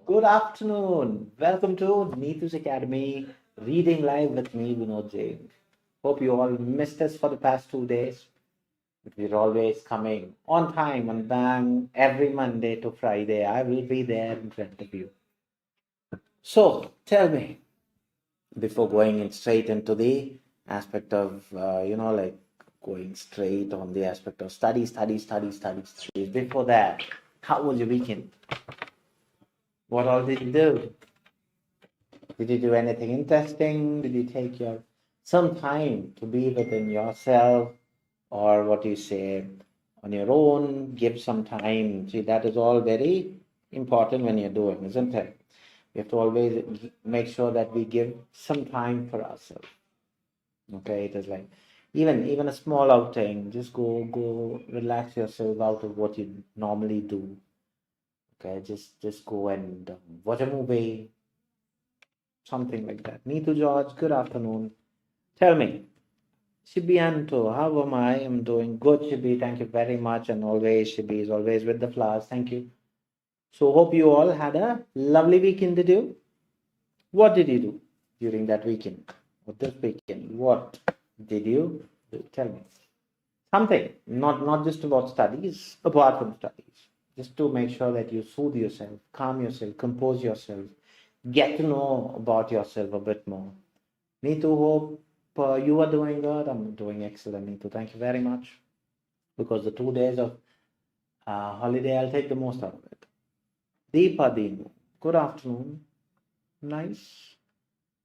Good afternoon. Welcome to 𝐻𝐶𝐓 Academy, reading live with me, 𝐉𝐨𝐢𝐧. Hope you all missed us for the past 2 days. But we're always coming on time, on bang, every Monday to Friday. I will be there in front of you. So, tell me, before going in straight into the aspect of, like going straight on the aspect of studies. Before that, how was your weekend? What all did you do? Did you do anything interesting? Did you take some time to be within yourself, or what do you say, on your own? Give some time. See, that is all very important when you're doing, isn't it? We have to always make sure that we give some time for ourselves. Okay, it is like even a small outing. Just go relax yourself out of what you normally do. Okay, just go and watch a movie, something like that. Neetu George, good afternoon. Tell me, 𝐶𝐵Hanto, how am I? I'm doing good, 𝐶𝐵. Thank you very much. And always, 𝐶𝐵 is always with the flowers. Thank you. So hope you all had a lovely weekend, did you? What did you do during that weekend? Or this weekend? What did you do? Tell me. Something, not just about studies, apart from studies. Just to make sure that you soothe yourself, calm yourself, compose yourself, get to know about yourself a bit more. Neetu, hope you are doing good. I'm doing excellent, Neetu. Thank you very much. Because the 2 days of holiday, I'll take the most out of it. Deepa Dinu, good afternoon. Nice.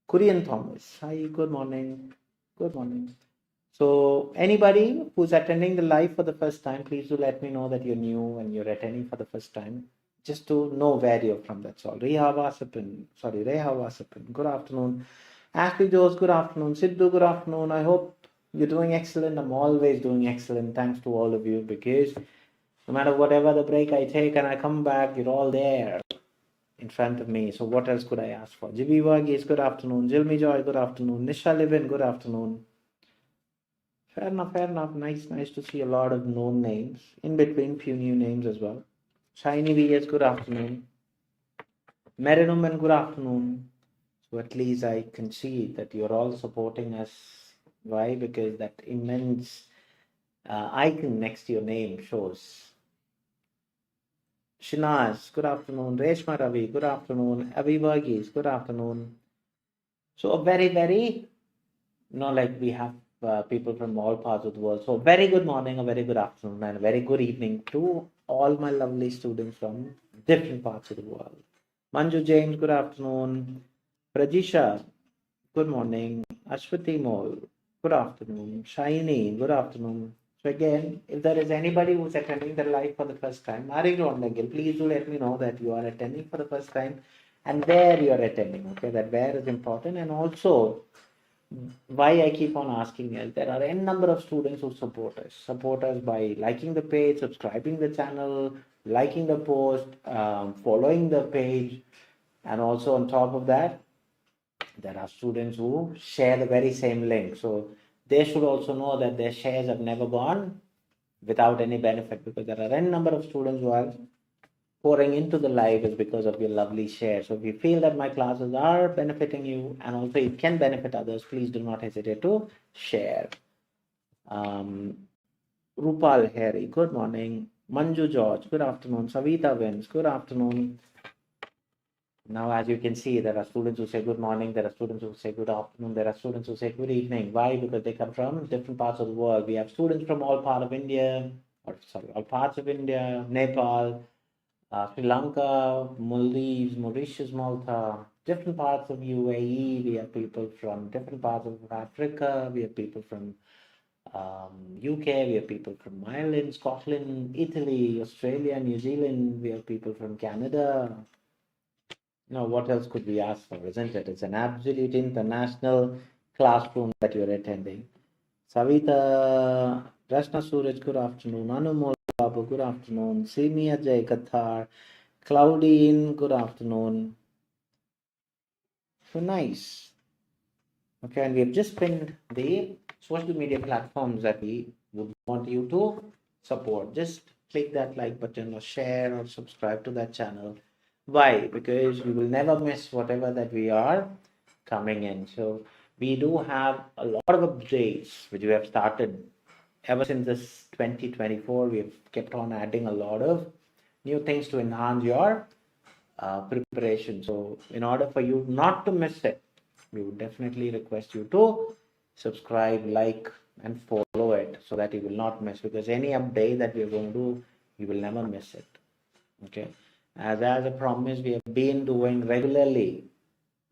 Korean Thomas, hi, good morning. Good morning. So anybody who's attending the live for the first time, please do let me know that you're new and you're attending for the first time, just to know where you're from, that's all. Reha Vasapin, good afternoon. Ashley Jones, good afternoon. Sidhu, good afternoon. I hope you're doing excellent. I'm always doing excellent. Thanks to all of you, because no matter whatever the break I take and I come back, you're all there in front of me. So what else could I ask for? 𝐺𝐵 good afternoon. 𝐺𝐿𝐴 Joy, good afternoon. Nisha Libin, good afternoon. Fair enough. Nice to see a lot of known names. In between, few new names as well. Shiny VS, good afternoon. Merinuman, good afternoon. So at least I can see that you're all supporting us. Why? Because that immense icon next to your name shows. Shinaz, good afternoon. Reshma Ravi, good afternoon. 𝐴𝐵 good afternoon. So a very, very, like we have people from all parts of the world. So very good morning, a very good afternoon, and a very good evening to all my lovely students from different parts of the world. Manju James, good afternoon. Prajisha, good morning. Ashwati Mol, good afternoon. Shiny, good afternoon. So again, if there is anybody who's attending the live for the first time, please do let me know that you are attending for the first time and where you are attending. Okay, that where is important. And also, why I keep on asking is there are n number of students who support us by liking the page, subscribing the channel, liking the post, following the page, and also on top of that, there are students who share the very same link. So they should also know that their shares have never gone without any benefit, because there are n number of students who are pouring into the live is because of your lovely share. So if you feel that my classes are benefiting you and also it can benefit others, please do not hesitate to share. Rupal Harry, good morning. Manju George, good afternoon. Savita Wins, good afternoon. Now, as you can see, there are students who say good morning, there are students who say good afternoon, there are students who say good evening. Why? Because they come from different parts of the world. We have students from all parts of India, Nepal, Sri Lanka, Maldives, Mauritius, Malta, different parts of UAE. We have people from different parts of Africa. We have people from UK. We have people from Ireland, Scotland, Italy, Australia, New Zealand. We have people from Canada. Now, what else could we ask for, isn't it? It's an absolute international classroom that you're attending. Savita, Rashna Suraj, good afternoon. Anumol Babu, good afternoon. Simi Ajay Kathar, Claudine, good afternoon. So nice. Okay, and we have just pinned the social media platforms that we would want you to support. Just click that like button or share or subscribe to that channel. Why? Because you will never miss whatever that we are coming in. So we do have a lot of updates which we have started ever since this 2024. We have kept on adding a lot of new things to enhance your preparation. So in order for you not to miss it, we would definitely request you to subscribe, like, and follow it so that you will not miss, because any update that we are going to do, you will never miss it. Okay, as a promise, we have been doing regularly.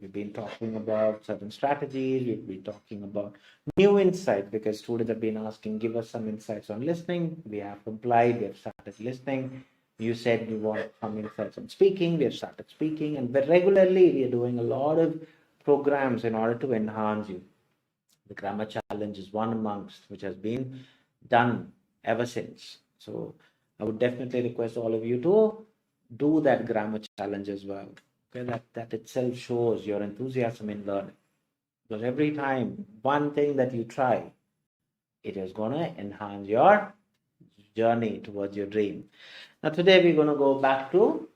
We've been talking about certain strategies. We've been talking about new insights, because students have been asking, give us some insights on listening. We have applied. We have started listening. You said you want some insights on speaking. We have started speaking, and regularly we are doing a lot of programs in order to enhance you. The grammar challenge is one amongst which has been done ever since. So I would definitely request all of you to do that grammar challenge as well. Okay, that itself shows your enthusiasm in learning. Because every time one thing that you try, it is going to enhance your journey towards your dream. Now today we're going to go back to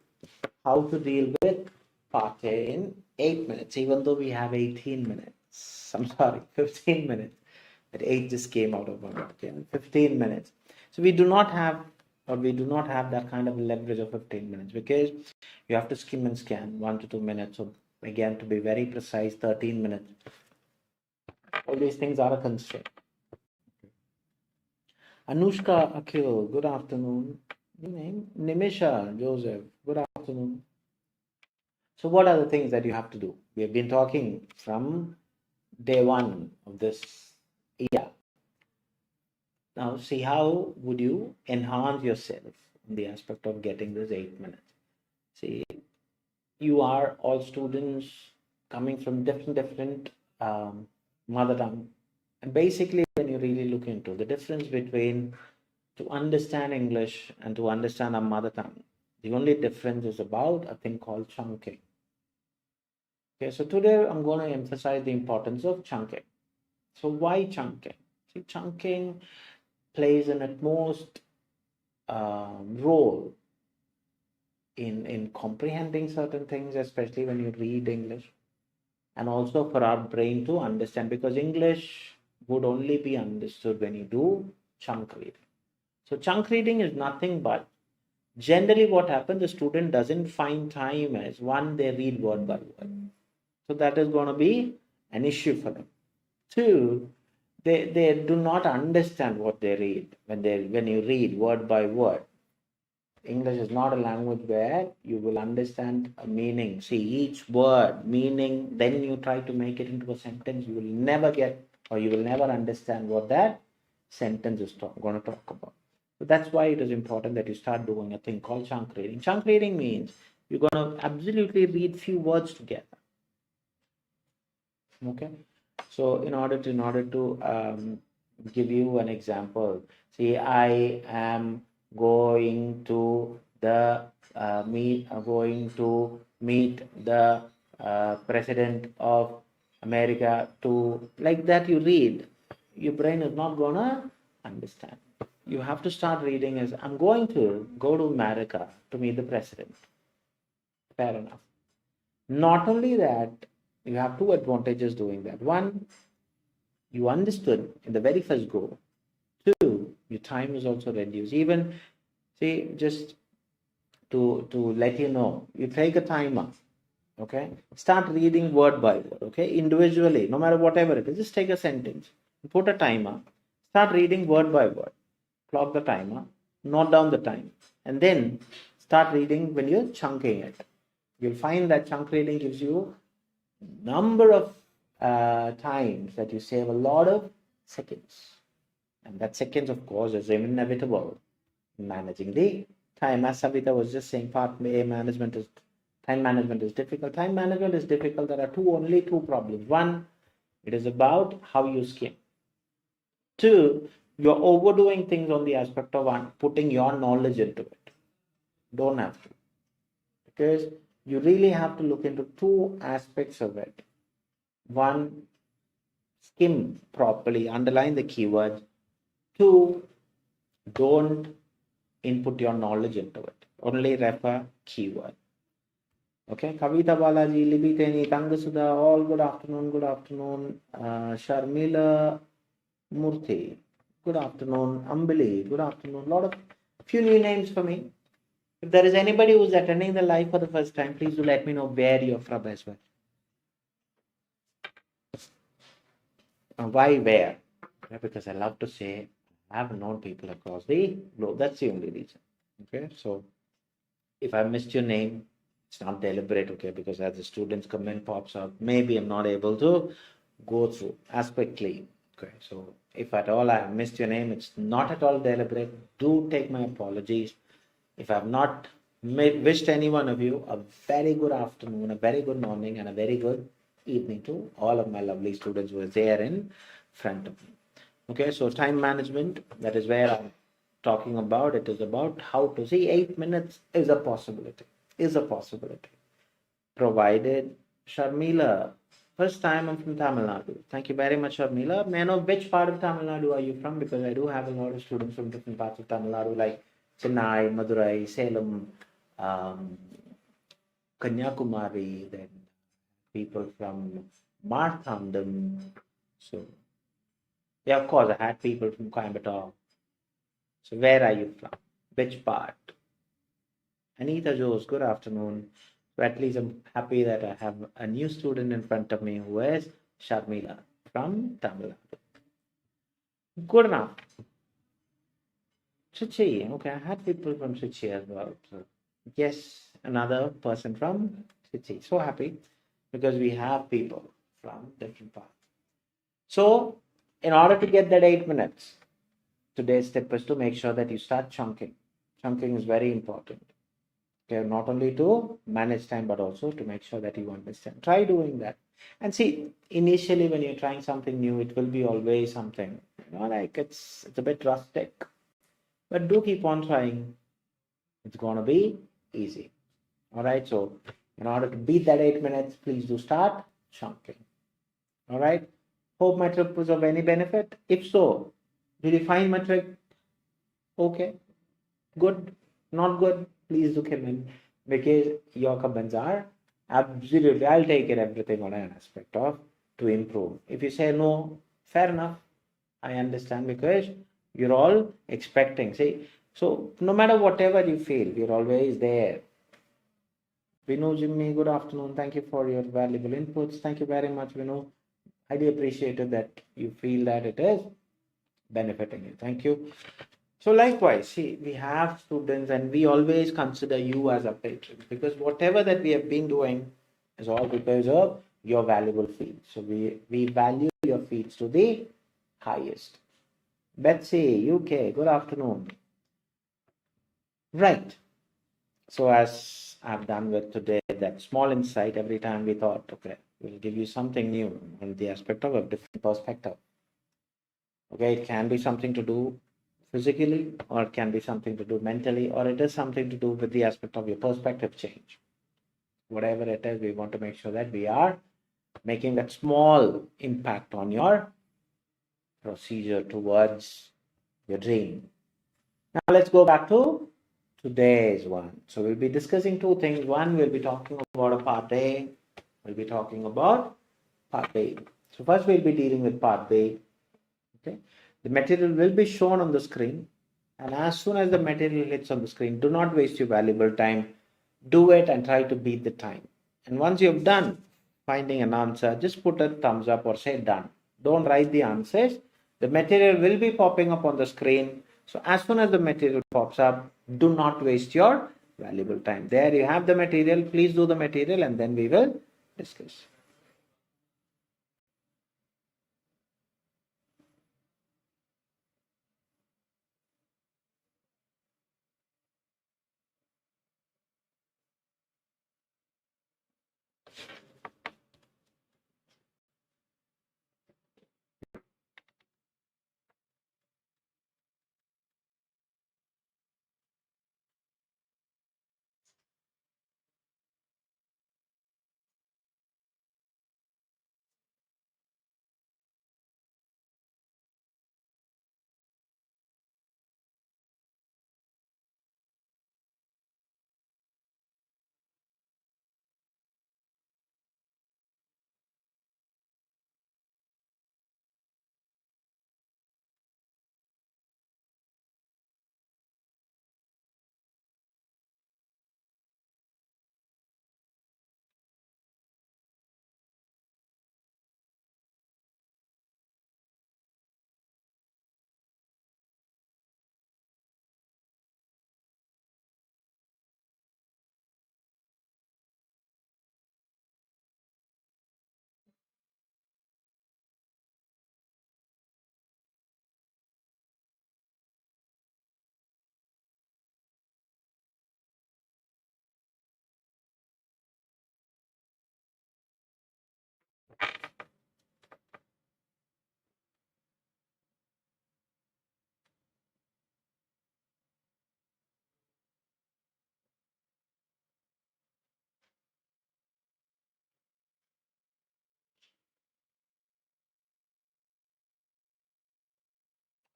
how to deal with part A in 8 minutes, even though we have 18 minutes. I'm sorry, 15 minutes. That 8 just came out of my mouth. Okay, 15 minutes. So we do not have that kind of leverage of 15 minutes, because you have to skim and scan 1 to 2 minutes. So again, to be very precise, 13 minutes. All these things are a constraint. Anushka Akhil, good afternoon. Your name? Nimisha Joseph, good afternoon. So what are the things that you have to do? We have been talking from day 1 of this year. Now see, how would you enhance yourself in the aspect of getting this 8 minutes? See, you are all students coming from different mother tongue. And basically, when you really look into the difference between to understand English and to understand our mother tongue, the only difference is about a thing called chunking. Okay, so today I'm going to emphasize the importance of chunking. So why chunking? See, chunking plays an utmost role in comprehending certain things, especially when you read English, and also for our brain to understand, because English would only be understood when you do chunk reading. So chunk reading is nothing but, generally what happens, the student doesn't find time as, one, they read word by word. So that is going to be an issue for them. Two, they do not understand what they read when you read word by word. English is not a language where you will understand a meaning. See, each word, meaning, then you try to make it into a sentence, you will never get, or you will never understand what that sentence is going to talk about. So that's why it is important that you start doing a thing called chunk reading. Chunk reading means you're going to absolutely read few words together. Okay, so in order to give you an example, see, I am going to meet the President of America, to, like that you read, your brain is not gonna understand. You have to start reading as, I'm going to go to America to meet the president. Fair enough. Not only that, you have two advantages doing that. One, you understood in the very first go. Two, your time is also reduced. Even, see, just to let you know, you take a timer, okay? Start reading word by word, okay? Individually, no matter whatever it is, just take a sentence, put a timer, start reading word by word, clock the timer, note down the time, and then start reading when you're chunking it. You'll find that chunk reading gives you number of times that you save a lot of seconds, and that seconds, of course, is inevitable in managing the time. As Savita was just saying, part A, time management is difficult. Time management is difficult. There are only two problems. One, it is about how you skim. Two, you're overdoing things on the aspect of putting your knowledge into it. Don't have to, because you really have to look into two aspects of it. One, skim properly, underline the keywords, Two, don't input your knowledge into it. Only refer keyword. Okay, Kavita Balaji, Libiteni, Tangasudha, all good afternoon, good afternoon. Sharmila Murthy, good afternoon. Ambili, good afternoon. Few new names for me. If there is anybody who's attending the live for the first time, please do let me know where you're from as well. Why where? Because I love to say I have known people across the globe. That's the only reason. Okay, so if I missed your name, it's not deliberate, okay, because as the student's comment pops up, maybe I'm not able to go through as quickly. Okay, so if at all I have missed your name, it's not at all deliberate. Do take my apologies. If I've not wished any one of you a very good afternoon, a very good morning, and a very good evening to all of my lovely students who are there in front of me. Okay, so time management, that is where I'm talking about. It is about how to see 8 minutes is a possibility. Provided Sharmila, first time I'm from Tamil Nadu. Thank you very much, Sharmila. May I know which part of Tamil Nadu are you from? Because I do have a lot of students from different parts of Tamil Nadu, like Chennai, Madurai, Salem, Kanyakumari, then people from Marthandam. So, yeah, of course, I had people from Coimbatore. So, where are you from? Which part? Anita Jose, good afternoon. So at least I'm happy that I have a new student in front of me who is Sharmila from Tamil Nadu. Good enough. Trichy, okay, I had people from Trichy as well. So yes, another person from Trichy. So happy because we have people from different parts. So in order to get that 8 minutes, today's tip is to make sure that you start chunking. Chunking is very important. Okay, not only to manage time, but also to make sure that you understand. Try doing that. And see, initially when you're trying something new, it will be always something, like it's a bit rustic. But do keep on trying. It's gonna be easy. All right. So in order to beat that 8 minutes, please do start chunking. All right. Hope my trip was of any benefit. If so, did you find my trip okay? Good? Not good? Please do comment because your comments are absolutely, I'll take it everything on an aspect of to improve. If you say no, fair enough. I understand because you're all expecting. See, so no matter whatever you feel, you're always there. Vinu Jimmy, good afternoon. Thank you for your valuable inputs. Thank you very much, Vinu. Highly appreciated that you feel that it is benefiting you. Thank you. So likewise, see, we have students and we always consider you as a patron because whatever that we have been doing is all because of your valuable feeds. So we value your feeds to the highest. Betsy, UK, good afternoon. Right. So as I've done with today, that small insight, every time we thought, okay, we'll give you something new on the aspect of a different perspective. Okay, it can be something to do physically, or it can be something to do mentally, or it is something to do with the aspect of your perspective change. Whatever it is, we want to make sure that we are making that small impact on your procedure towards your dream. Now let's go back to today's one. So we'll be discussing two things. One, we'll be talking about a part A. We'll be talking about part B. So first we'll be dealing with part B. Okay. The material will be shown on the screen. And as soon as the material hits on the screen, do not waste your valuable time. Do it and try to beat the time. And once you've done finding an answer, just put a thumbs up or say done. Don't write the answers. The material will be popping up on the screen. So as soon as the material pops up, do not waste your valuable time. There you have the material. Please do the material and then we will discuss.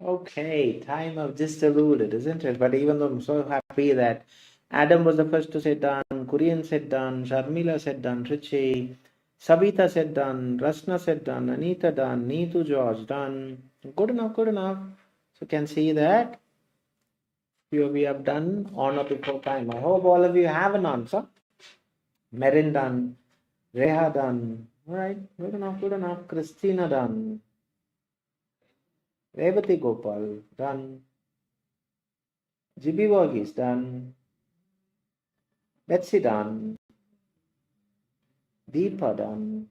Okay, time of just eluded, isn't it? But even though I'm so happy that Adam was the first to say done, Kurian said done, Sharmila said done, Richi, Sabita said done, Rasna said done, Anita done, Neetu George done. Good enough, good enough. So you can see that we have done on or before time. I hope all of you have an answer. Merin done, Reha done. All right, good enough, good enough. Christina done. Revati Gopal done. 𝐺𝐵 done. Betsy done. Deepa done.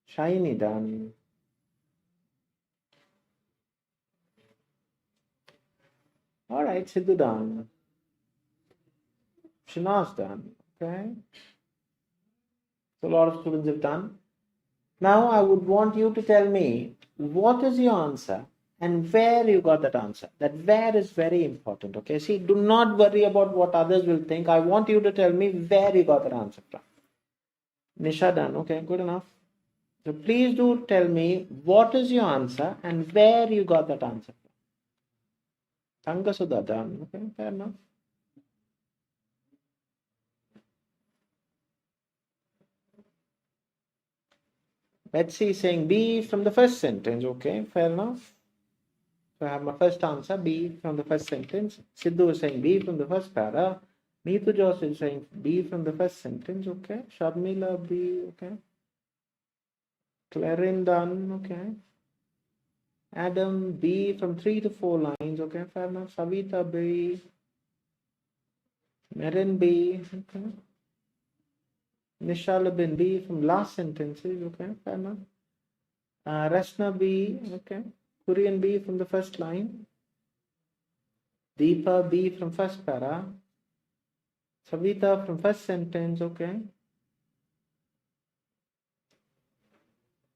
Shiny done. All right, Sidhu done. Shinaz done. Okay. So a lot of students have done. Now I would want you to tell me what is your answer and where you got that answer. That where is very important. Okay. See, do not worry about what others will think. I want you to tell me where you got that answer from. Nisha done. Okay, good enough. So please do tell me what is your answer and where you got that answer from. Tangasudha done. Okay, fair enough. Betsy is saying B from the first sentence. Okay, fair enough. So I have my first answer, B from the first sentence. Sidhu is saying B from the first para. Neetu Josh is saying B from the first sentence. Okay. Sharmila B. Okay. Clarin done. Okay. Adam B from 3 to 4 lines. Okay, fair enough. Savita B. Merin B. Okay. Nishala bin B from last sentences. Okay, fair enough. Rashna B. Okay. Korean B from the first line. Deepa B from first para. Savita from first sentence. Okay.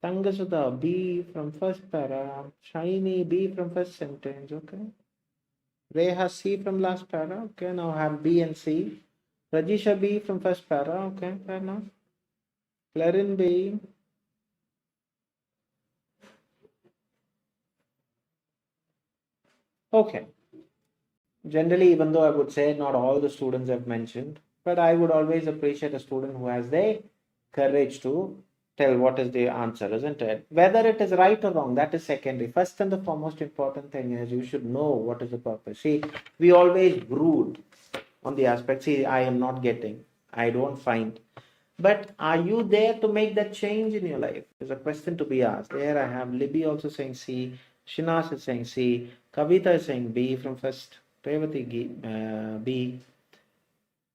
Tangasudha B from first para. Shiny B from first sentence. Okay. Reha C from last para. Okay. Now I have B and C. Rajisha B from first para. Okay. Fair enough. Clarin B. Okay. Generally, even though I would say not all the students have mentioned, but I would always appreciate a student who has the courage to tell what is the answer, isn't it? Whether it is right or wrong, that is secondary. First and the foremost important thing is you should know what is the purpose. See, we always brood on the aspect. See, I am not getting, I don't find. But are you there to make that change in your life? Is a question to be asked. There I have Libby also saying C, Shinas is saying C, Kavita is saying B from first, Revati B,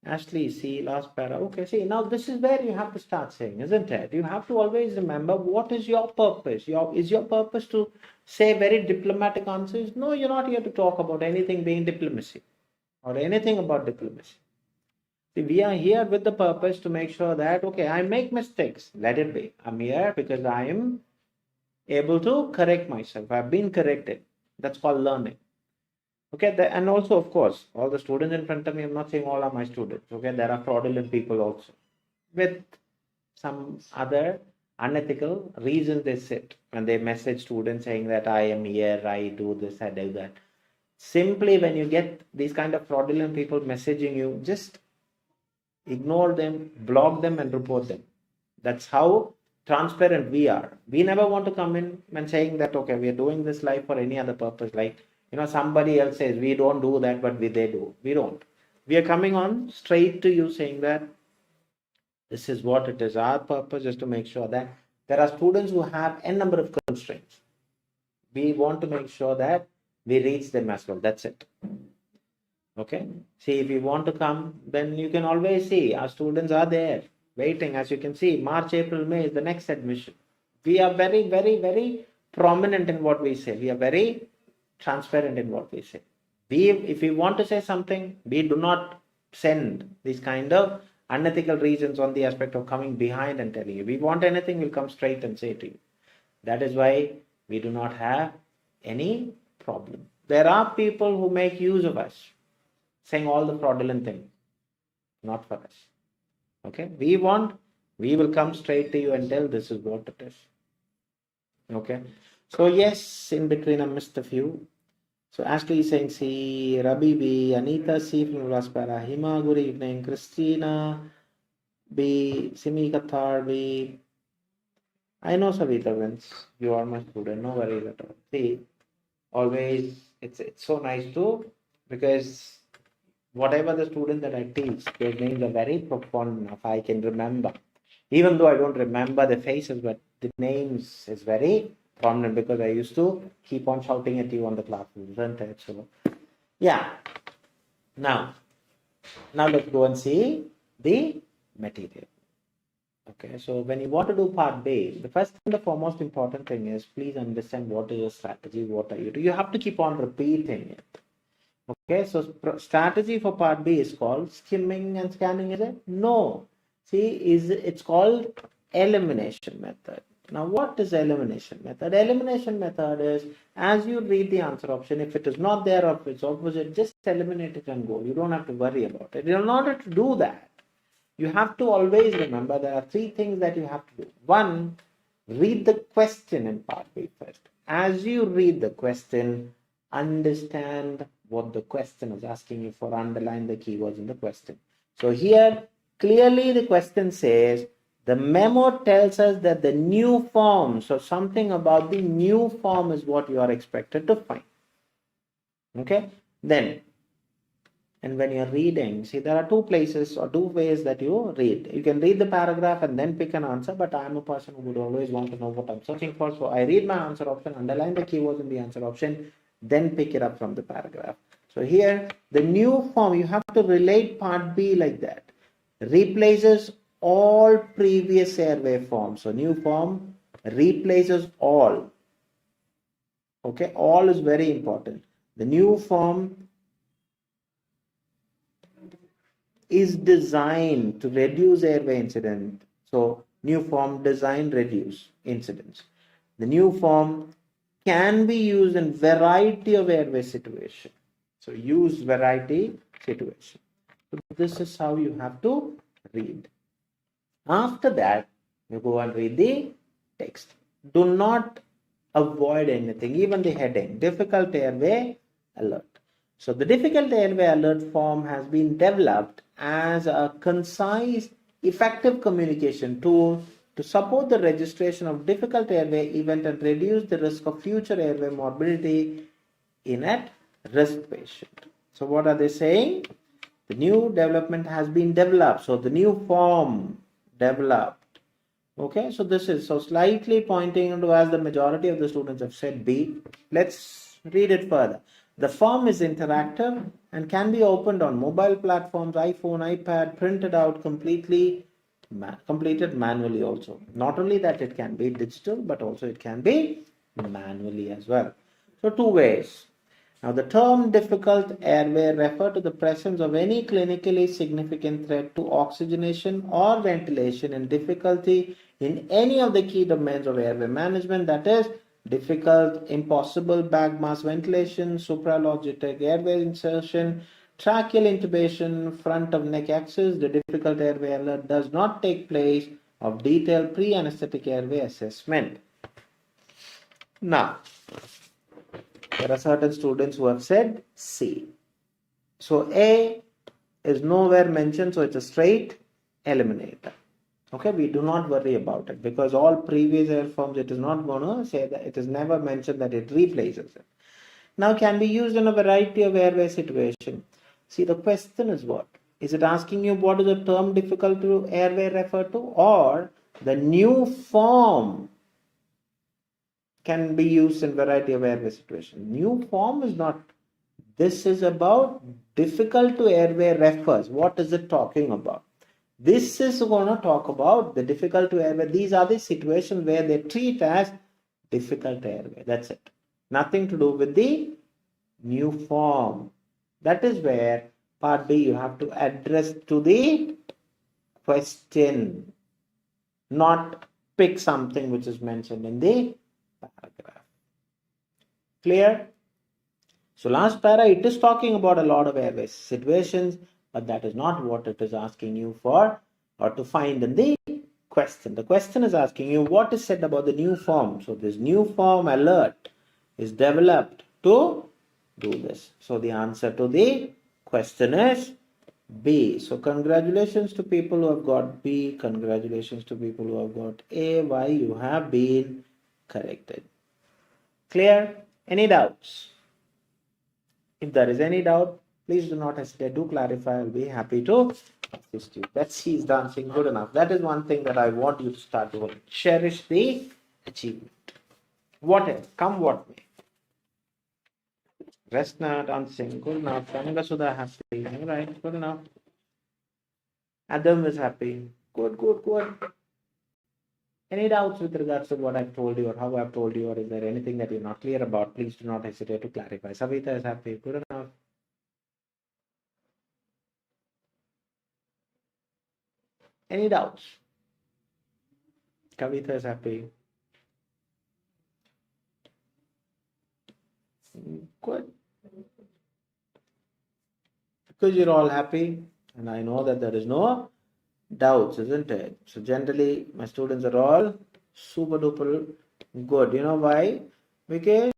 Ashley C, last para. Okay, see, now this is where you have to start saying, isn't it? You have to always remember what is your purpose. Is your purpose to say very diplomatic answers? No, you're not here to talk about anything being diplomacy or anything about diplomacy. See, we are here with the purpose to make sure that, okay, I make mistakes. Let it be. I'm here because I am able to correct myself. I've been corrected. That's called learning. Okay, and also, of course, all the students in front of me, I'm not saying all are my students. Okay, there are fraudulent people also with some other unethical reasons they sit when they message students saying that I am here, I do this, I do that. Simply when you get these kind of fraudulent people messaging you, just ignore them, block them, and report them. That's how transparent we are. We never want to come in and saying that, okay, we are doing this live for any other purpose. Like, somebody else says we don't do that, but they do. We don't. We are coming on straight to you saying that this is what it is. Our purpose is to make sure that there are students who have n number of constraints. We want to make sure that we reach them as well. That's it. Okay. See, if you want to come, then you can always see our students are there waiting. As you can see, March, April, May is the next admission. We are very, very, very prominent in what we say. We are very transparent in what we say. If we want to say something, we do not send these kind of unethical reasons on the aspect of coming behind and telling you. We want anything, we'll come straight and say to you. That is why we do not have any problem. There are people who make use of us, saying all the fraudulent things. Not for us. Okay? We will come straight to you and tell this is what it is. Okay? So yes, in between I missed a few. So Ashley is saying C, Rabi B, Anita C from Laspara, Hima, good evening, Christina B, Simi Kathar B. I know Savita wins. You are my student, no worries at all. See, always it's so nice too, because whatever the student that I teach, their names are very profound enough. I can remember. Even though I don't remember the faces, but the names is very prominent because I used to keep on shouting at you on the classroom, isn't it? So yeah. Now let's go and see the material. Okay, so when you want to do part B, the first and the foremost important thing is please understand what is your strategy, what are you doing. You have to keep on repeating it. Okay, so strategy for part B is called skimming and scanning, is it? No. See, it's called elimination method. Now, what is elimination method? Elimination method is as you read the answer option, if it is not there or if it's opposite, just eliminate it and go. You don't have to worry about it. In order to do that, you have to always remember there are three things that you have to do. One, read the question in part B first. As you read the question, understand what the question is asking you for, underline the keywords in the question. So here, clearly the question says, the memo tells us that the new form, so something about the new form is what you are expected to find. Okay, then, and when you're reading, see, there are two places or two ways that you read. You can read the paragraph and then pick an answer, but I'm a person who would always want to know what I'm searching for. So I read my answer option, underline the keywords in the answer option, then pick it up from the paragraph. So here, the new form, you have to relate part B like that. Replaces all previous airway forms. So new form replaces all. Okay, all is very important. The new form is designed to reduce airway incident. So new form design reduce incidents. The new form can be used in variety of airway situation. So use variety situation. So this is how you have to read. After that, you go and read the text. Do not avoid anything, even the heading, difficult airway alert. So the difficult airway alert form has been developed as a concise, effective communication tool to support the registration of difficult airway event and reduce the risk of future airway morbidity in at risk patient. So what are they saying? The new development has been developed. So the new form developed. Okay, so this is so slightly pointing into, as the majority of the students have said, B. Let's read it further. The form is interactive and can be opened on mobile platforms, iPhone, iPad, printed out completed manually also. Not only that it can be digital, but also it can be manually as well. So two ways. Now the term difficult airway refer to the presence of any clinically significant threat to oxygenation or ventilation and difficulty in any of the key domains of airway management, that is difficult, impossible bag mask ventilation, supralogitic airway insertion, tracheal intubation, front of neck access. The difficult airway alert does not take place of detailed pre-anesthetic airway assessment. Now, there are certain students who have said C. So A is nowhere mentioned, so it's a straight eliminator. Okay, we do not worry about it because all previous air forms, it is not going to say that, it is never mentioned that it replaces it. Now, can be used in a variety of airway situation. See, the question is what? Is it asking you what is the term difficult to airway refer to, or the new form can be used in variety of airway situation? New form is not. This is about difficult to airway refers. What is it talking about? This is going to talk about the difficult to airway. These are the situations where they treat as difficult airway. That's it. Nothing to do with the new form. That is where part B you have to address to the question, not pick something which is mentioned in the paragraph. Clear? So last para, it is talking about a lot of airway situations, but that is not what it is asking you for or to find in the question. The question is asking you what is said about the new form. So this new form alert is developed to do this. So the answer to the question is B. So congratulations to people who have got B. Congratulations to people who have got A. Why? You have been corrected. Clear? Any doubts? If there is any doubt, please do not hesitate to clarify. I'll be happy to assist you. 𝗁𝐶 is dancing good enough. That is one thing that I want you to start doing. Cherish the achievement. Whatever, come what may. Restna dancing, good enough. Ranga Sudha happy. All right, good enough. Adam is happy. Good, good, good. Any doubts with regards to what I've told you or how I've told you, or is there anything that you're not clear about? Please do not hesitate to clarify. Savita is happy. Good enough. Any doubts? Kavita is happy. Good. Because you're all happy, and I know that there is no doubts, isn't it? So generally, my students are all super duper good. You know why? Because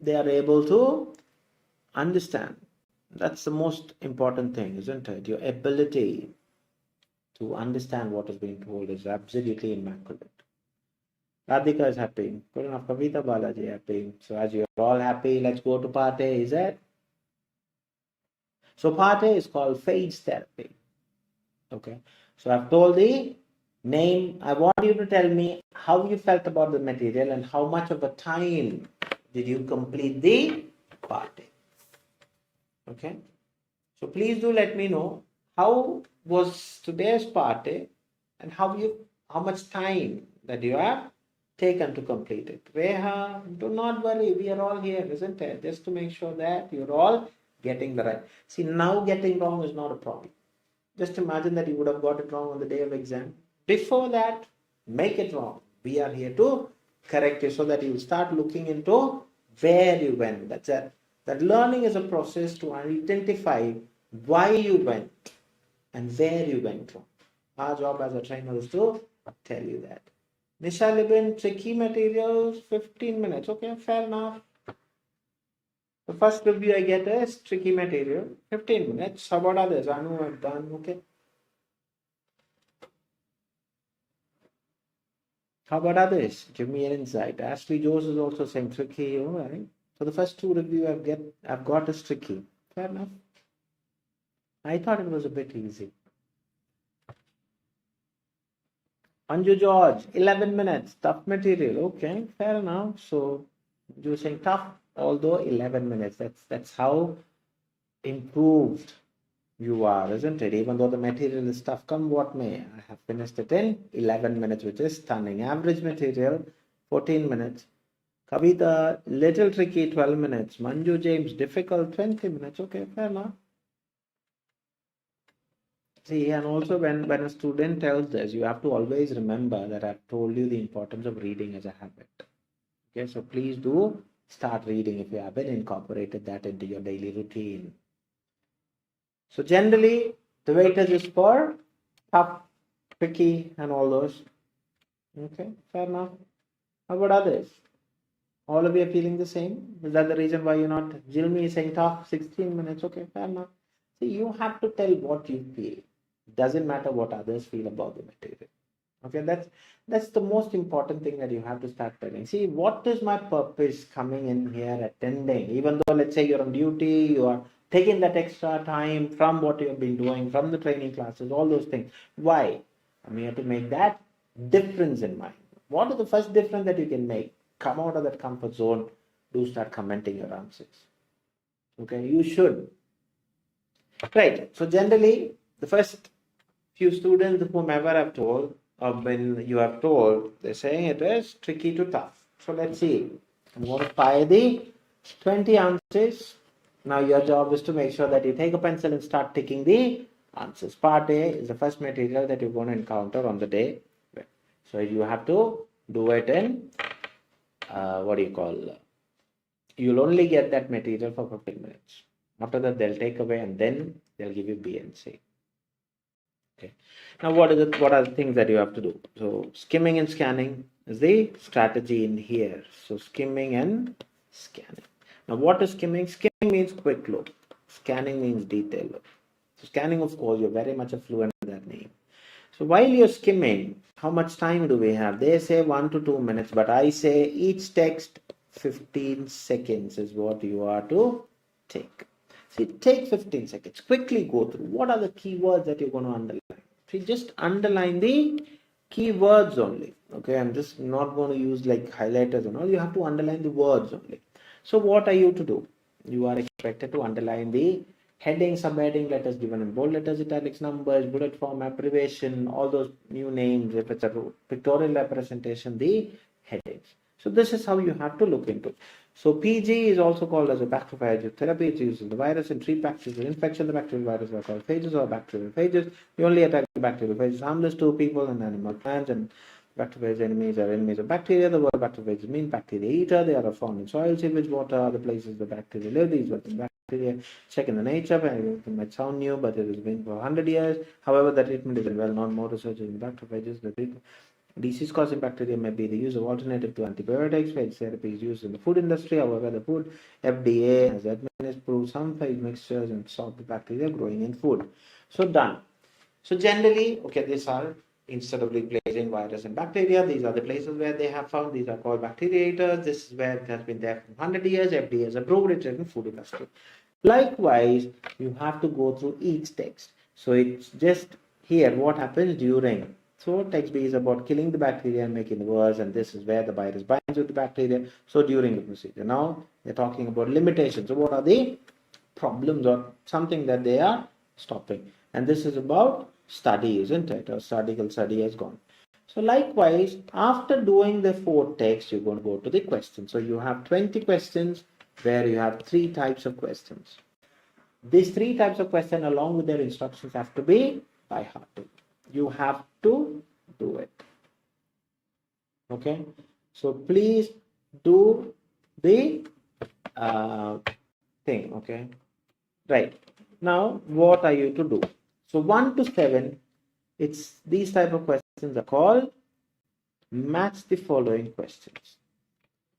they are able to understand. That's the most important thing, isn't it? Your ability to understand what is being told is absolutely immaculate. Radhika is happy. Good enough. Kavita Balaji happy. So as you're all happy, let's go to part A, is it? So part A is called phage therapy. Okay. So I've told the name. I want you to tell me how you felt about the material and how much of a time did you complete the part A. Okay. So please do let me know how was today's part A and how much time that you have taken to complete it. Reha, do not worry, we are all here, isn't it? Just to make sure that you're all getting the right. See, now getting wrong is not a problem. Just imagine that you would have got it wrong on the day of exam. Before that, make it wrong. We are here to correct you so that you start looking into where you went. That's it. That learning is a process to identify why you went and where you went wrong. Our job as a trainer is to tell you that. Nisha Libin, tricky materials, 15 minutes. Okay, fair enough. The first review I get is tricky material, 15 minutes. How about others? Anu, I've done. Okay. How about others? Give me an insight. 𝐴𝐶𝐬𝐧 is also saying tricky. All right. So the first two review I've got is tricky. Fair enough. I thought it was a bit easy. Anju George, 11 minutes, tough material. Okay, fair enough. So you're saying tough, although 11 minutes. That's how improved you are, isn't it? Even though the material is tough, come what may. I have finished it in 11 minutes, which is stunning. Average material, 14 minutes. Kavita, little tricky, 12 minutes. Manju James, difficult, 20 minutes. Okay, fair enough. See, and also when a student tells this, you have to always remember that I've told you the importance of reading as a habit. Okay, so please do start reading if you haven't incorporated that into your daily routine. So generally, the weightage is for tough, tricky, and all those. Okay, fair enough. How about others? All of you are feeling the same? Is that the reason why you're not? Jilmi is saying tough, 16 minutes. Okay, fair enough. See, you have to tell what you feel. It doesn't matter what others feel about the material. Okay, that's the most important thing that you have to start telling. See, what is my purpose coming in here attending? Even though, let's say you're on duty, you are taking that extra time from what you have been doing, from the training classes, all those things. Why? I'm here to make that difference in mind. What is the first difference that you can make? Come out of that comfort zone. Do start commenting your answers. Okay, you should. Right. So generally, the first few students whomever I've told, or when you have told, they're saying it is tricky to tough. So let's see. I'm going to fire the 20 answers. Now your job is to make sure that you take a pencil and start ticking the answers. Part A is the first material that you're going to encounter on the day. So you have to do it in, you'll only get that material for 15 minutes. After that, they'll take away and then they'll give you B and C. Okay. Now, what are the things that you have to do? So, skimming and scanning is the strategy in here. So, skimming and scanning. Now, what is skimming? Skimming means quick look. Scanning means detail look. So, scanning, of course, you're very much fluent in that name. So, while you're skimming, how much time do we have? They say 1 to 2 minutes, but I say each text 15 seconds is what you are to take. See, take 15 seconds. Quickly go through. What are the keywords that you're going to underline? See, just underline the keywords only. Okay, I'm just not going to use like highlighters and all. You have to underline the words only. So what are you to do? You are expected to underline the heading, subheading, letters given in bold letters, italics, numbers, bullet form, abbreviation, all those new names. If it's a pictorial representation, the headings. So this is how you have to look into it. So PG is also called as a bacteriophage therapy. It uses the virus in treat bacterial infection. The bacterial viruses are called phages or bacteriophages. You only attack the bacteriophages, harmless to people and animal plants, and bacteriophage enemies are enemies of bacteria. The word bacteriophage means bacteria eater. They are found in soil, sewage, water, other places the bacteria live. These were the bacteria. Check in the nature. It might sound new, but it has been for 100 years. However, the treatment is well known. More research in bacteriophages. The treatment disease-causing bacteria may be the use of alternative to antibiotics. Phage therapy is used in the food industry. However, the food FDA has administered some phage mixtures and stop the bacteria growing in food. So done. So generally, okay, these are instead of replacing virus and bacteria, these are the places where they have found. These are called bacteria eaters. This is where it has been there for 100 years. FDA has approved it in food industry. Likewise, you have to go through each text. So it's just here what happens during. So text B is about killing the bacteria and making it worse, and this is where the virus binds with the bacteria. So during the procedure. Now they're talking about limitations. So what are the problems or something that they are stopping? And this is about study, isn't it? Or statistical study has gone. So likewise, after doing the 4 texts, you're going to go to the questions. So you have 20 questions where you have 3 types of questions. These 3 types of questions along with their instructions have to be by heart. You have to do it. Okay. So please do the thing. Okay. Right. Now, what are you to do? So 1 to 7, it's these type of questions are called match the following questions.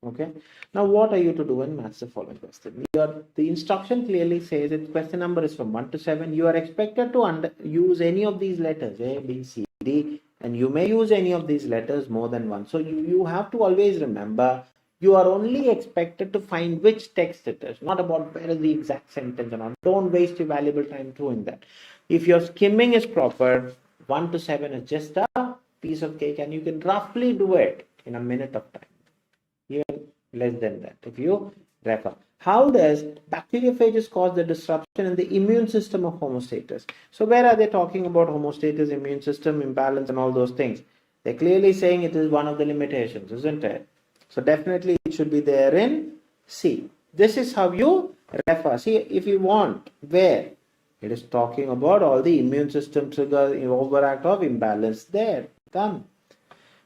Okay. Now, what are you to do in match the following question? The instruction clearly says that question number is from 1 to 7. You are expected to use any of these letters, A, B, C, D, and you may use any of these letters more than one. So you have to always remember, you are only expected to find which text it is, not about where is the exact sentence and all. Don't waste your valuable time doing that. If your skimming is proper, 1 to 7 is just a piece of cake, and you can roughly do it in a minute of time. Even less than that if you refer. How does bacteriophages cause the disruption in the immune system of homeostasis? So where are they talking about homeostasis, immune system imbalance and all those things? They're clearly saying it is one of the limitations, isn't it? So definitely it should be there in C. This is how you refer. See, if you want, where it is talking about all the immune system trigger overact of imbalance, there, done.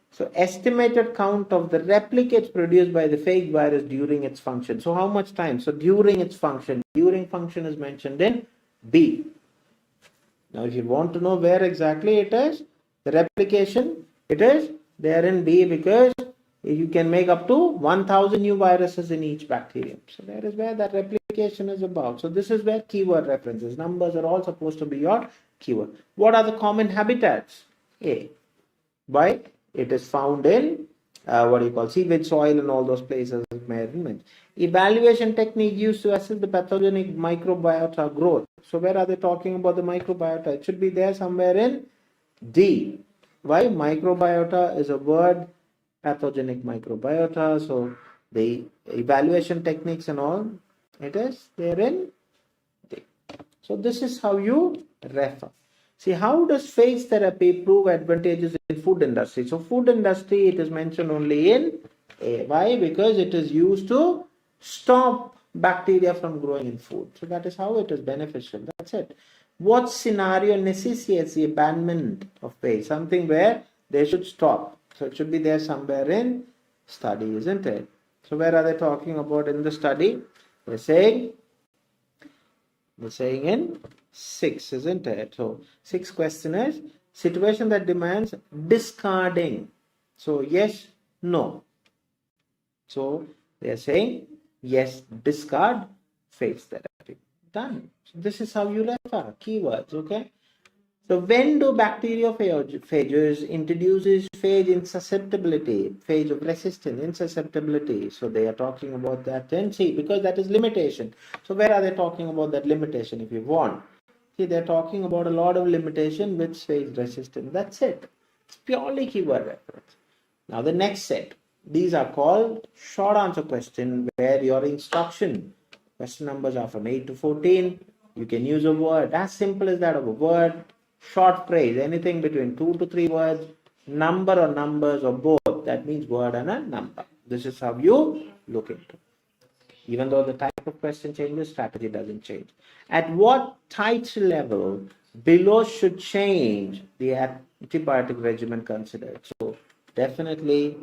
So estimated count of the replicates produced by the phage virus during its function. So how much time? So during its function. During function is mentioned in B. Now if you want to know where exactly it is, the replication, it is there in B, because you can make up to 1000 new viruses in each bacterium. So that is where that replication is about. So this is where keyword references. Numbers are all supposed to be your keyword. What are the common habitats? A. Why? It is found in sewage, soil, and all those places. Evaluation technique used to assess the pathogenic microbiota growth. So where are they talking about the microbiota? It should be there somewhere in D. Why? Microbiota is a word, pathogenic microbiota. So the evaluation techniques and all, it is there in D. So this is how you refer. See, how does phage therapy prove advantages in food industry? So food industry, it is mentioned only in A. Why? Because it is used to stop bacteria from growing in food. So that is how it is beneficial. That's it. What scenario necessitates the abandonment of phage? Something where they should stop. So it should be there somewhere in study, isn't it? So where are they talking about in the study? They're saying in 6, isn't it? So 6th question is, situation that demands discarding. So yes, no. So they are saying yes, discard phage therapy. Done. So this is how you refer keywords, okay? So when do bacteriophages introduces phage insusceptibility, phage of resistance, insusceptibility? So they are talking about that then. See, because that is limitation. So where are they talking about that limitation if you want? See, they're talking about a lot of limitation with phage resistance. That's it. It's purely keyword reference. Now the next set. These are called short answer question where your instruction question numbers are from 8 to 14. You can use a word as simple as that of a word. Short phrase, anything between 2 to 3 words, number or numbers or both. That means word and a number. This is how you look into. Even though the type of question changes, strategy doesn't change. At what title level below should change the antibiotic regimen considered? So definitely,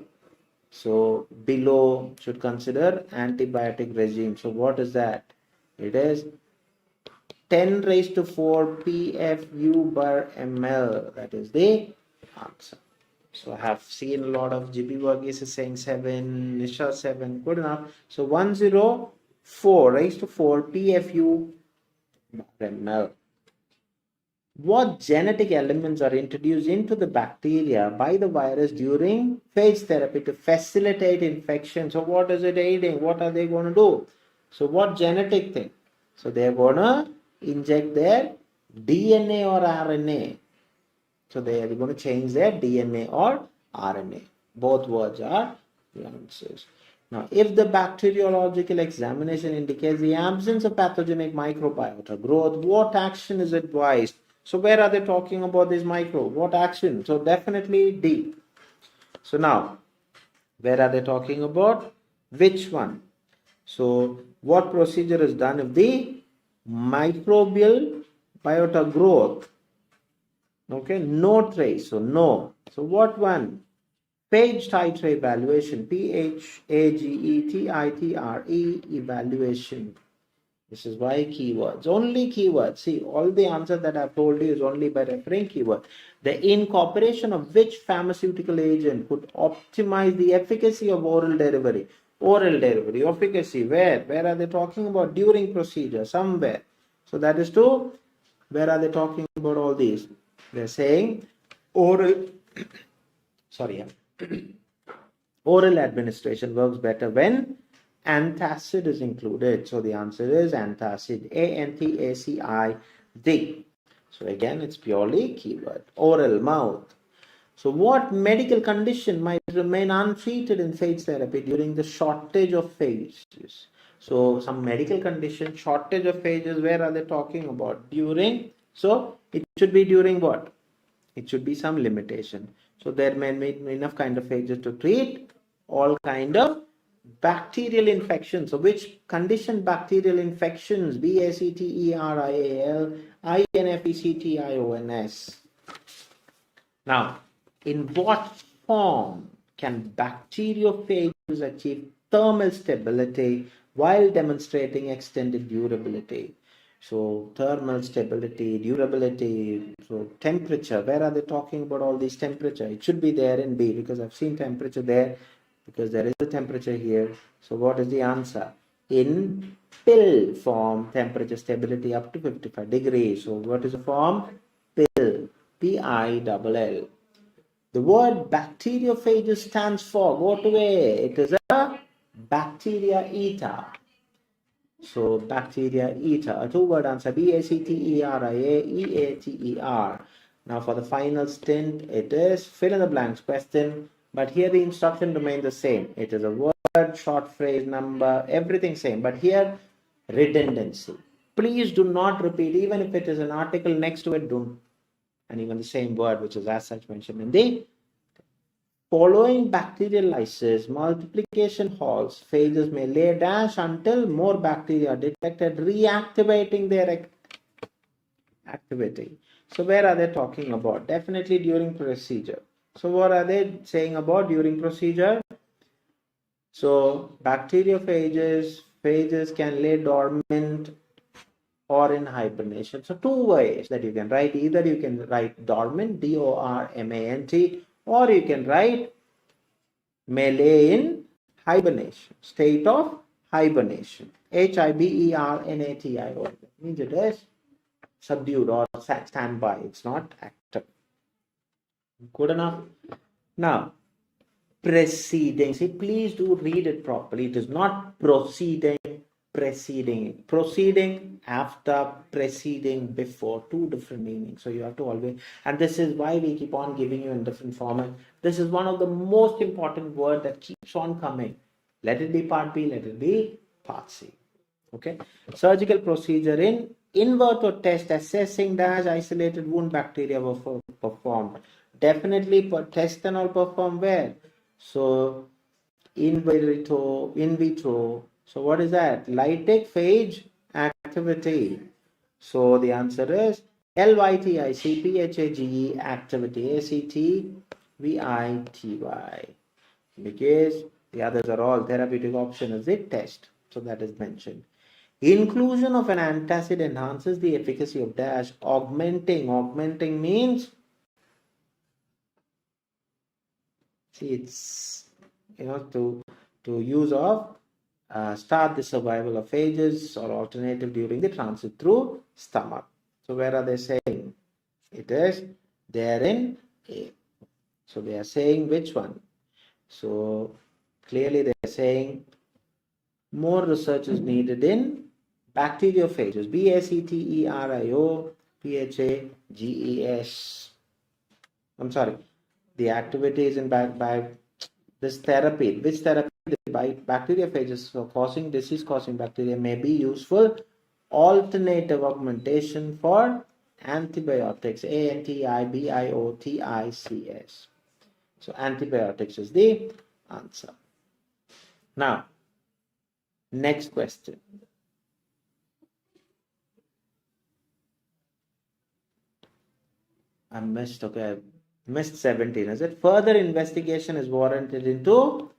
so below should consider antibiotic regime. So what is that? It is 10 raised to 4 PFU/ml. That is the answer. So I have seen a lot of 𝐺𝐵 is saying 7, Nisha 7, good enough. So 104 raised to 4 PFU/ml. What genetic elements are introduced into the bacteria by the virus during phage therapy to facilitate infection? So what is it aiding? What are they going to do? So what genetic thing? So they are going to inject their DNA or RNA. So they are going to change their DNA or RNA. Both words are the answers. Now, if the bacteriological examination indicates the absence of pathogenic microbiota growth, what action is advised? So where are they talking about this microbe? What action? So definitely D. So now, where are they talking about? Which one? So what procedure is done if the microbial biota growth? Okay, no trace. So no. So what one? Phage titer evaluation. PHAGETITRE evaluation. This is why keywords. Only keywords. See, all the answer that I've told you is only by referring keyword. The incorporation of which pharmaceutical agent could optimize the efficacy of oral delivery? Oral delivery, efficacy, where? Where are they talking about? During procedure, somewhere. So that is to, where are they talking about all these? They're saying oral, sorry, oral administration works better when antacid is included. So the answer is antacid, ANTACID. So again, it's purely keyword. Oral, mouth. So what medical condition might remain untreated in phage therapy during the shortage of phages? So some medical condition, shortage of phages, where are they talking about? During, so it should be during what? It should be some limitation. So there may be enough kind of phages to treat all kind of bacterial infections. So which condition bacterial infections? BACTERIAL INFECTIONS. Now, in what form can bacteriophages achieve thermal stability while demonstrating extended durability? So thermal stability, durability, so temperature, where are they talking about all these temperature? It should be there in B because I've seen temperature there because there is a temperature here. So what is the answer? In pill form, temperature stability up to 55 degrees. So what is the form? Pill, PILL. The word bacteriophages stands for, go to A, it is a bacteria eater. So bacteria eater, a two-word answer, BACTERIAEATER. Now for the final stint, it is fill in the blanks question, but here the instruction remains the same. It is a word, short phrase, number, everything same, but here redundancy. Please do not repeat, even if it is an article next to it, don't, and even the same word which is as such mentioned in the following bacterial lysis, multiplication halts, phages may lay dash until more bacteria are detected, reactivating their activity. So where are they talking about? Definitely during procedure. So what are they saying about during procedure? So bacteriophages, phages can lay dormant or in hibernation. So two ways that you can write. Either you can write dormant, D-O-R-M-A-N-T, or you can write Malay in hibernation, state of hibernation. H-I-B-E-R-N-A-T-I-O. Means it is subdued or standby. It's not active. Good enough? Now, preceding. See, please do read it properly. It is not proceeding, preceding. Proceeding after, preceding before. Two different meanings. So you have to always, and this is why we keep on giving you in different format. This is one of the most important words that keeps on coming. Let it be part B, let it be part C. Okay. Surgical procedure in invert or test assessing dash isolated wound bacteria were performed. Definitely test and all perform where? So in vitro. So what is that? Lytic phage activity. So the answer is 𝐿𝑦𝐡𝐼𝐶𝐵HAGE activity, 𝐴CTVITY. Because the others are all therapeutic option is it test. So that is mentioned. Inclusion of an antacid enhances the efficacy of dash. Augmenting. Augmenting means, see, it's, to use of start the survival of phages or alternative during the transit through stomach. So where are they saying? It is there in A. So they are saying which one? So clearly they are saying more research is needed in bacteriophages. BACTERIOPHAGES. I'm sorry. The activity is in by this therapy. Which therapy? By bacteriophages, so causing disease-causing bacteria may be useful. Alternative augmentation for antibiotics. ANTIBIOTICS. So antibiotics is the answer. Now, next question. I missed 17. Is it? Further investigation is warranted into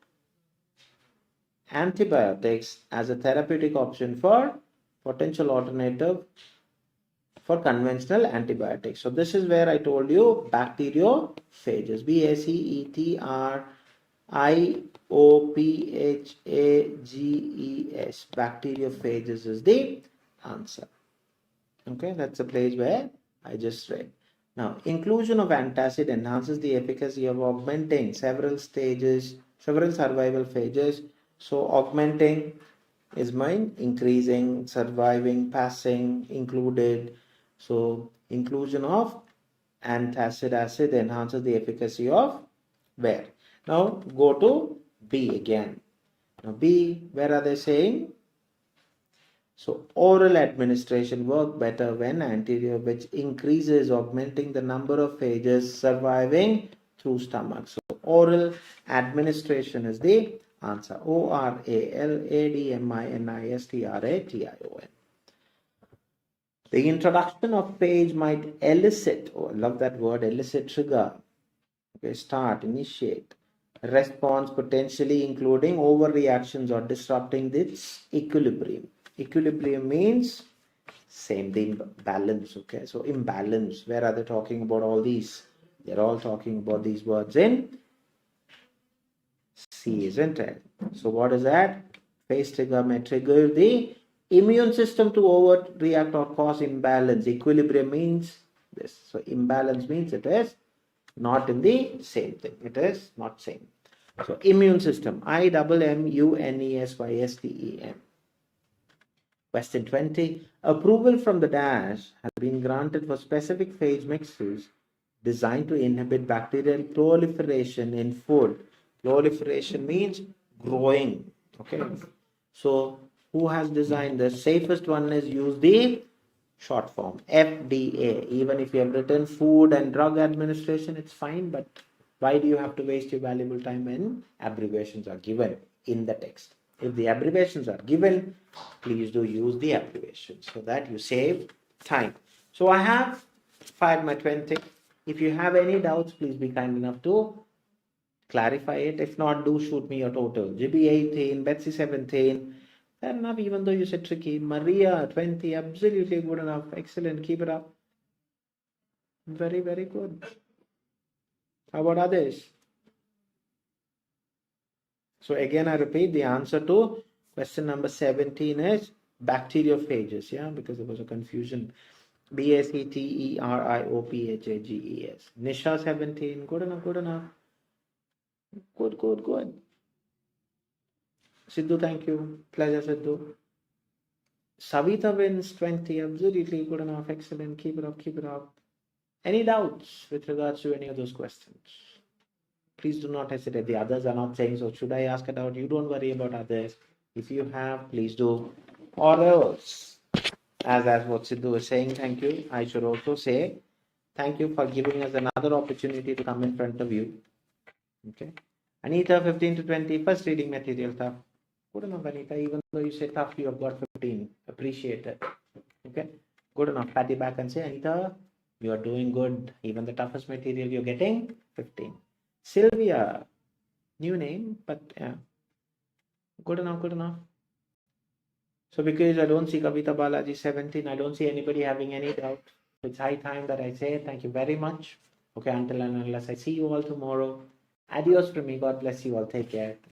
antibiotics as a therapeutic option for potential alternative for conventional antibiotics. So this is where I told you bacteriophages. BACTERIOPHAGES. Bacteriophages is the answer. Okay, that's the place where I just read. Now, inclusion of antacid enhances the efficacy of augmenting several survival phages. So augmenting is mine, increasing, surviving, passing, included. So inclusion of antacid acid enhances the efficacy of where? Now go to B again. Now B, where are they saying? So oral administration work better when anterior, which increases, augmenting the number of phages surviving through stomach. So oral administration is the answer. ORALADMINISTRATION. The introduction of phage might elicit, I love that word, elicit, trigger. Okay, start, initiate. Response potentially including overreactions or disrupting its equilibrium. Equilibrium means same thing, balance. Okay, so imbalance. Where are they talking about all these? They're all talking about these words in C, isn't it? So what is that? Phage trigger may trigger the immune system to overreact or cause imbalance. Equilibrium means this. So imbalance means it is not in the same thing. It is not same. So immune system. IMMUNESYSTEM. Question 20. Approval from the dash has been granted for specific phage mixtures designed to inhibit bacterial proliferation in food. Proliferation means growing. Okay. So who has designed the safest one is use the short form FDA. Even if you have written Food and Drug Administration, it's fine, but why do you have to waste your valuable time when abbreviations are given in the text? If the abbreviations are given, please do use the abbreviations so that you save time. So I have fired my 20. If you have any doubts, please be kind enough to clarify it. If not, do shoot me your total. GB 18, Betsy 17, Fair enough, even though you said tricky. Maria, 20, absolutely good enough. Excellent, keep it up. Very, very good. How about others? So again, I repeat, the answer to question number 17 is bacteriophages, yeah, because there was a confusion. BACTERIOPHAGES. Nisha, 17, good enough, good enough. Good, good, good. Sidhu, thank you. Pleasure, Sidhu. Savita wins 20, absolutely good enough, excellent, keep it up, keep it up. Any doubts with regards to any of those questions? Please do not hesitate. The others are not saying, so should I ask a doubt? You don't worry about others. If you have, please do. Or else, as what Sidhu is saying, thank you. I should also say, thank you for giving us another opportunity to come in front of you. Okay. Anita, 15 to 20, first reading material tough. Good enough, Anita. Even though you say tough, you have got 15. Appreciate it. Okay. Good enough. Pat you back and say, Anita, you are doing good. Even the toughest material you're getting, 15. Sylvia, new name, but yeah. Good enough, good enough. So because I don't see Kavita Balaji 17, I don't see anybody having any doubt. It's high time that I say thank you very much. Okay, until and unless I see you all tomorrow. Adios from me. God bless you all. Take care.